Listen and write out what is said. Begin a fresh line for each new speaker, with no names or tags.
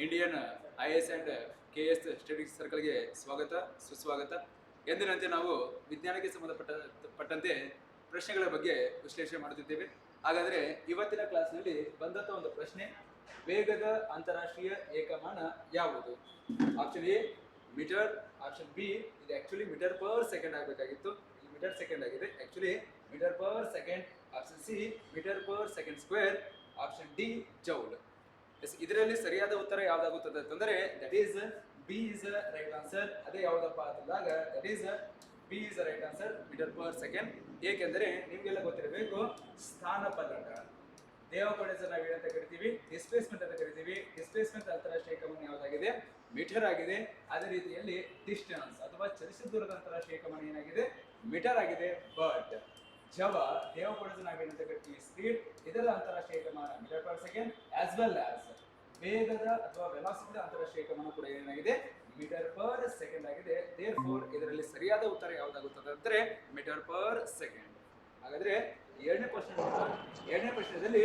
Indian IAS and KS studies ಸರ್ಕಲ್ಗೆ ಸ್ವಾಗತ ಸುಸ್ವಾಗತ. ಎಂದಿನಂತೆ ನಾವು ವಿಜ್ಞಾನಕ್ಕೆ ಸಂಬಂಧಪಟ್ಟಂತೆ ಪ್ರಶ್ನೆಗಳ ಬಗ್ಗೆ ವಿಶ್ಲೇಷಣೆ ಮಾಡುತ್ತಿದ್ದೇವೆ. ಹಾಗಾದರೆ ಇವತ್ತಿನ ಕ್ಲಾಸ್ನಲ್ಲಿ ಬಂದಂಥ ಒಂದು ಪ್ರಶ್ನೆ, ವೇಗದ ಅಂತಾರಾಷ್ಟ್ರೀಯ ಏಕಮಾನ ಯಾವುದು? Option A metre, option B ಇದು ಆಕ್ಚುಲಿ ಮೀಟರ್ ಪರ್ ಸೆಕೆಂಡ್ ಆಗಬೇಕಾಗಿತ್ತು, ಇಲ್ಲಿ ಮೀಟರ್ ಸೆಕೆಂಡ್ ಆಗಿದೆ, actually metre per second. Option C metre per second square, option D joule. ಇದರಲ್ಲಿ ಸರಿಯಾದ ಉತ್ತರ ಯಾವ್ದಾಗುತ್ತದೆ ಅಂತಂದ್ರೆ that is B is right answer. ಅದೇ ಯಾವ್ದಪ್ಪ ಅಂತಂದಾಗ that is B is right answer, metre per second. ಏಕೆಂದರೆ ನಿಮ್ಗೆಲ್ಲ ಗೊತ್ತಿರಬೇಕು, ಸ್ಥಾನಪಲ್ಲಟ ದೇವಕೋಣೆ ನಾವು ಏನಂತ ಕರಿತೀವಿ, ಡಿಸ್ಪ್ಲೇಸ್ಮೆಂಟ್ ಅಂತ ಕರಿತೀವಿ. ಡಿಸ್ಪ್ಲೇಸ್ಮೆಂಟ್ ಅಂತಾರಾಷ್ಟ್ರೀಯ ಏಕಮಾನ ಯಾವ್ದಾಗಿದೆ? ಮೀಟರ್ ಆಗಿದೆ. ಅದೇ ರೀತಿಯಲ್ಲಿ ಡಿಸ್ಟೆನ್ಸ್ ಅಥವಾ ಚಲಿಸಿದ ದೂರದ ಅಂತಾರಾಷ್ಟ್ರೀಯ ಏಕಮಾನ ಏನಾಗಿದೆ? ಮೀಟರ್ ಆಗಿದೆ. ಬಟ್ ಜವ ದೇವಕೋಣೆ ನಾವೇನಂತ ಕರಿತೀವಿ, ಸ್ಪೀಡ್, ಇದರ ಅಂತಾರಾಷ್ಟ್ರೀಯ ಏಕಮಾನ metre per second. As well as ವೇಗದ ಅಥವಾ ವೆಲಾಸಿಟಿದ ಅಂತಾರಾಷ್ಟ್ರೀಯ ಏಕಮಾನ ಕೂಡ ಏನಾಗಿದೆ? ಮೀಟರ್ ಪರ್ ಸೆಕೆಂಡ್ ಆಗಿದೆ. ದೇರ್ಫೋರ್ ಇದರಲ್ಲಿ ಸರಿಯಾದ ಉತ್ತರ ಯಾವ್ದಾಗುತ್ತದೆ ಅಂದ್ರೆ ಮೀಟರ್ ಪರ್ ಸೆಕೆಂಡ್. ಹಾಗಾದ್ರೆ ಎರಡನೇ ಪ್ರಶ್ನೆಯಲ್ಲಿ